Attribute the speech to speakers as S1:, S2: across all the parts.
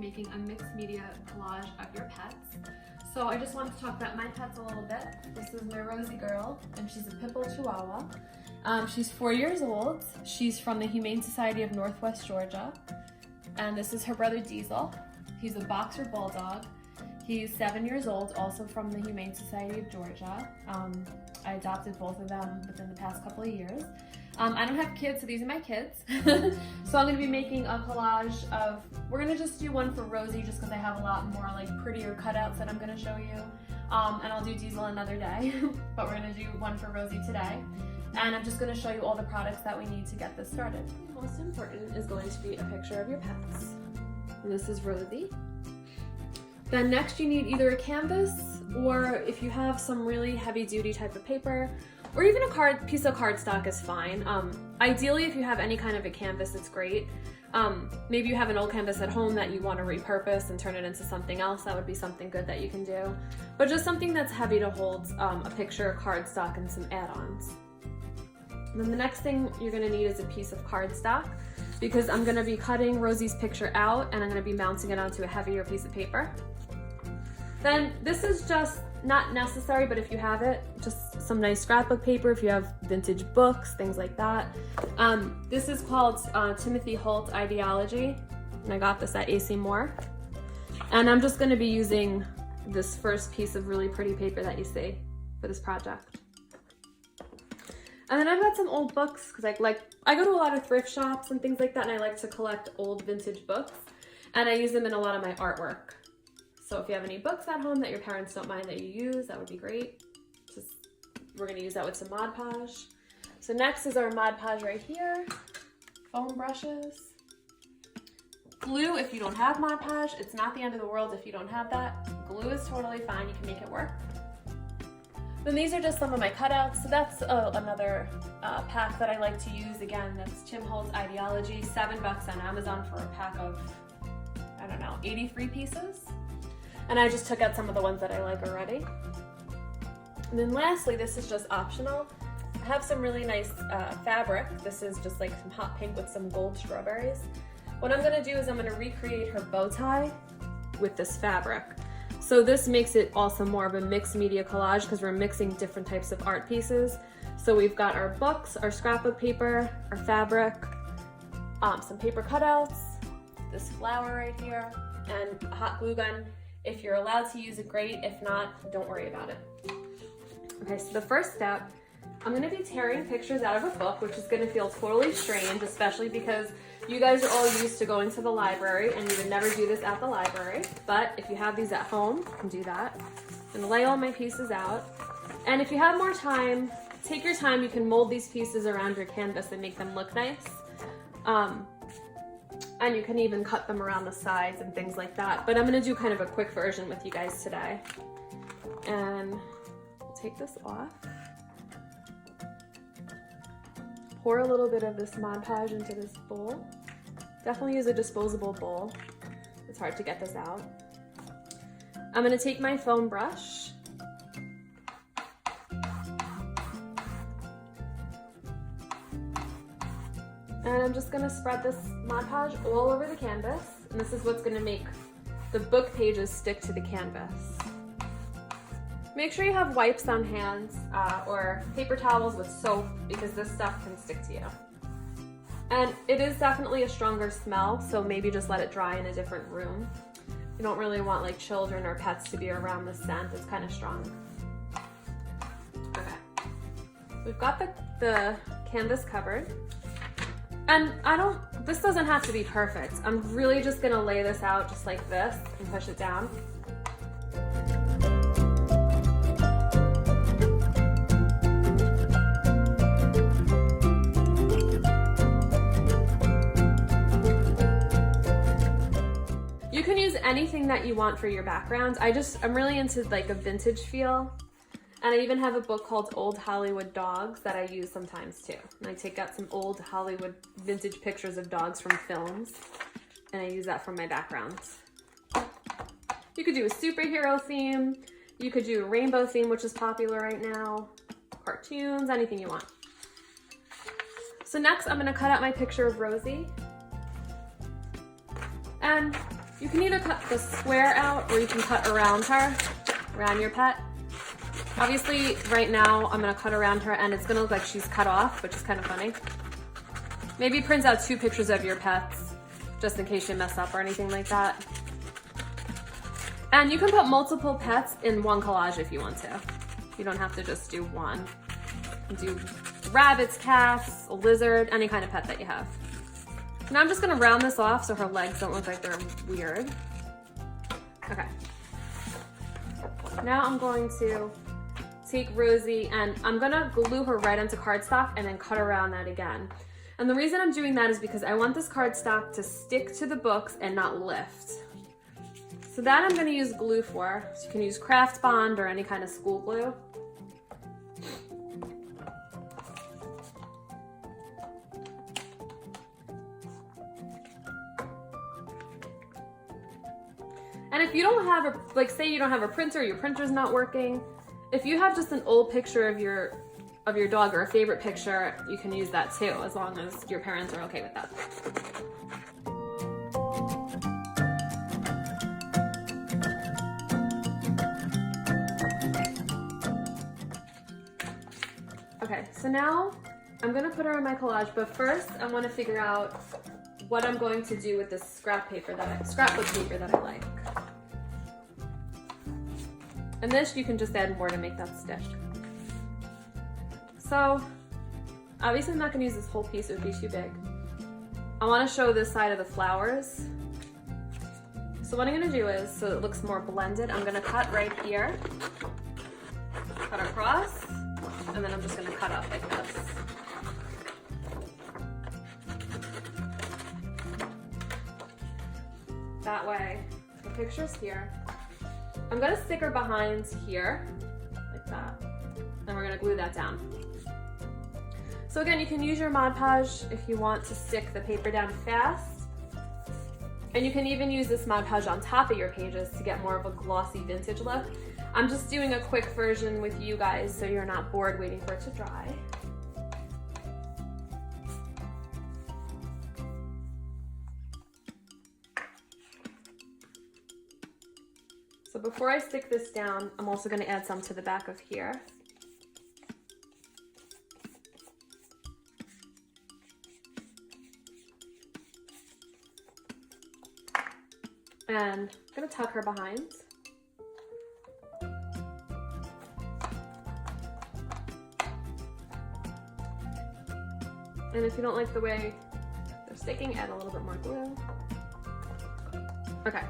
S1: making a mixed media collage of your pets. So I just wanted to talk about my pets a little bit. This is my Rosie girl, and she's a pit bull chihuahua. She's 4 years old. She's from the Humane Society of Northwest Georgia. And this is her brother Diesel. He's a boxer bulldog. He's 7 years old, also from the Humane Society of Georgia. I adopted both of them within the past couple of years. I don't have kids, so these are my kids. So I'm gonna be making a collage of, we're gonna just do one for Rosie just because I have a lot more like prettier cutouts that I'm gonna show you. And I'll do Diesel another day, but we're gonna do one for Rosie today. And I'm just gonna show you all the products that we need to get this started. Most important is going to be a picture of your pets. And this is Rosie. Then next you need either a canvas, or if you have some really heavy duty type of paper, or even a piece of cardstock is fine. Ideally, if you have any kind of a canvas, it's great. Maybe you have an old canvas at home that you want to repurpose and turn it into something else. That would be something good that you can do. But just something that's heavy to hold a picture, cardstock, and some add-ons. And then the next thing you're gonna need is a piece of cardstock, because I'm gonna be cutting Rosie's picture out and I'm gonna be mounting it onto a heavier piece of paper. Then this is just not necessary, but if you have it, just some nice scrapbook paper, if you have vintage books, things like that. This is called Timothy Holt Ideology, and I got this at AC Moore. And I'm just gonna be using this first piece of really pretty paper that you see for this project. And then I've got some old books, because I go to a lot of thrift shops and things like that, and I like to collect old vintage books, and I use them in a lot of my artwork. So if you have any books at home that your parents don't mind that you use, that would be great. We're gonna use that with some Mod Podge. So next is our Mod Podge right here. Foam brushes. Glue, if you don't have Mod Podge, it's not the end of the world if you don't have that. Glue is totally fine, you can make it work. Then these are just some of my cutouts. So that's another pack that I like to use. Again, that's Tim Holtz Ideology, $7 on Amazon for a pack of, I don't know, 83 pieces. And I just took out some of the ones that I like already. And then lastly, this is just optional. I have some really nice fabric. This is just like some hot pink with some gold strawberries. What I'm gonna do is I'm gonna recreate her bow tie with this fabric. So this makes it also more of a mixed media collage because we're mixing different types of art pieces. So we've got our books, our scrapbook paper, our fabric, some paper cutouts, this flower right here, and a hot glue gun. If you're allowed to use it, great. If not, don't worry about it. Okay, so the first step, I'm gonna be tearing pictures out of a book, which is gonna feel totally strange, especially because you guys are all used to going to the library and you would never do this at the library. But if you have these at home, you can do that. I'm gonna lay all my pieces out. And if you have more time, take your time. You can mold these pieces around your canvas and make them look nice. And you can even cut them around the sides and things like that. But I'm gonna do kind of a quick version with you guys today. And I'll take this off. Pour a little bit of this Mod Podge into this bowl. Definitely use a disposable bowl. It's hard to get this out. I'm gonna take my foam brush. And I'm just gonna spread this Mod Podge all over the canvas. And this is what's gonna make the book pages stick to the canvas. Make sure you have wipes on hands or paper towels with soap, because this stuff can stick to you. And it is definitely a stronger smell, so maybe just let it dry in a different room. You don't really want like children or pets to be around the scent. It's kind of strong. Okay, we've got the canvas covered. And this doesn't have to be perfect. I'm really just gonna lay this out just like this and push it down. You can use anything that you want for your background. I'm really into like a vintage feel. And I even have a book called Old Hollywood Dogs that I use sometimes too. And I take out some old Hollywood vintage pictures of dogs from films, and I use that for my background. You could do a superhero theme. You could do a rainbow theme, which is popular right now. Cartoons, anything you want. So next I'm gonna cut out my picture of Rosie. And You can either cut the square out or you can cut around her, around your pet. Obviously, right now I'm gonna cut around her and it's gonna look like she's cut off, which is kind of funny. Maybe print out 2 pictures of your pets, just in case you mess up or anything like that. And you can put multiple pets in one collage if you want to. You don't have to just do one. You can do rabbits, cats, a lizard, any kind of pet that you have. Now I'm just gonna round this off so her legs don't look like they're weird. Okay. Now I'm going to take Rosie and I'm gonna glue her right onto cardstock and then cut around that again. And the reason I'm doing that is because I want this cardstock to stick to the books and not lift. So that I'm gonna use glue for. So you can use craft bond or any kind of school glue. And if you don't have a, like say you don't have a printer, your printer's not working, if you have just an old picture of your dog or a favorite picture, you can use that too, as long as your parents are okay with that. Okay, so now I'm gonna put her in my collage, but first I want to figure out what I'm going to do with this scrapbook paper that I like. And this you can just add more to make that stick. So obviously I'm not gonna use this whole piece, it would be too big. I want to show this side of the flowers. So what I'm gonna do is, so it looks more blended, I'm gonna cut right here, cut across, and then I'm just gonna cut up like this. That way, the picture's here. I'm gonna stick her behind here, like that. And we're gonna glue that down. So again, you can use your Mod Podge if you want to stick the paper down fast. And you can even use this Mod Podge on top of your pages to get more of a glossy vintage look. I'm just doing a quick version with you guys so you're not bored waiting for it to dry. So before I stick this down, I'm also going to add some to the back of here. And I'm going to tuck her behind. And if you don't like the way they're sticking, add a little bit more glue. Okay.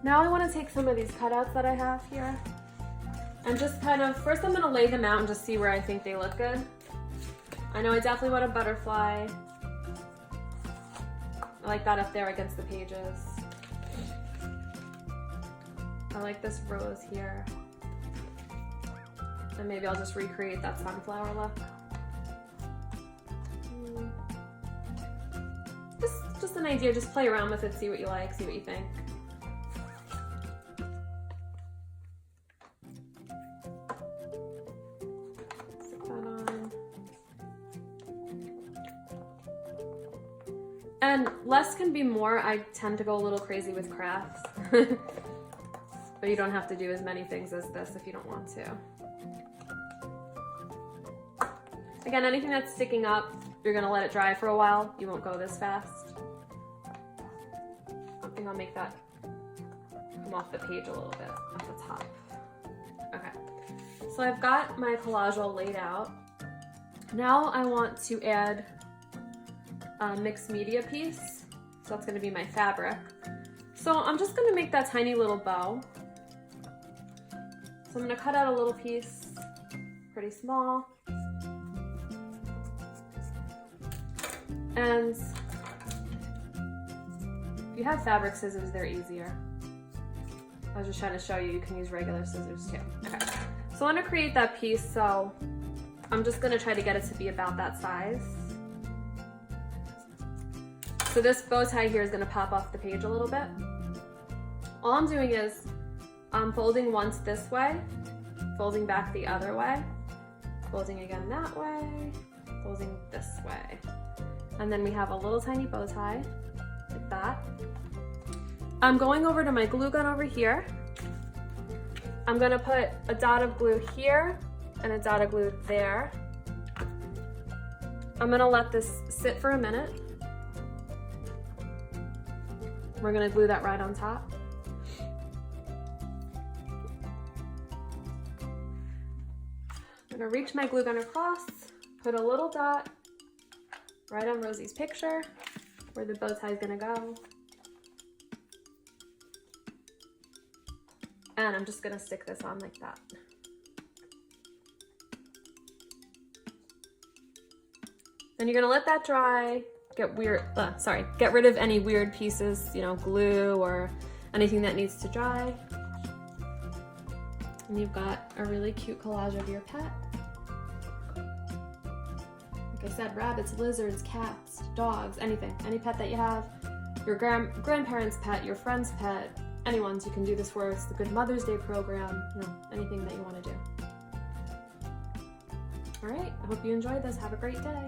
S1: Now I want to take some of these cutouts that I have here and just kind of, first I'm going to lay them out and just see where I think they look good. I know I definitely want a butterfly. I like that up there against the pages. I like this rose here. And maybe I'll just recreate that sunflower look. Just an idea, just play around with it, see what you like, see what you think. And less can be more. I tend to go a little crazy with crafts. But you don't have to do as many things as this if you don't want to. Again, anything that's sticking up, you're gonna let it dry for a while. You won't go this fast. I think I'll make that come off the page a little bit at the top. Okay, so I've got my collage all laid out. Now I want to add a mixed media piece. So that's gonna be my fabric. So I'm just gonna make that tiny little bow. So I'm gonna cut out a little piece, pretty small. And if you have fabric scissors, they're easier. I was just trying to show you, you can use regular scissors too. Okay, so I want to create that piece, so I'm just gonna try to get it to be about that size. So this bow tie here is gonna pop off the page a little bit. All I'm doing is I'm folding once this way, folding back the other way, folding again that way, folding this way. And then we have a little tiny bow tie, like that. I'm going over to my glue gun over here. I'm gonna put a dot of glue here and a dot of glue there. I'm gonna let this sit for a minute. We're gonna glue that right on top. I'm gonna reach my glue gun across, put a little dot right on Rosie's picture where the bow tie is gonna go. And I'm just gonna stick this on like that. Then you're gonna let that dry, get rid of any weird pieces, you know, glue or anything that needs to dry. And you've got a really cute collage of your pet. Like I said, rabbits, lizards, cats, dogs, anything, any pet that you have, your grandparents' pet, your friend's pet, anyone's you can do this for. It's the Good Mother's Day program, you know, anything that you want to do. All right, I hope you enjoyed this. Have a great day.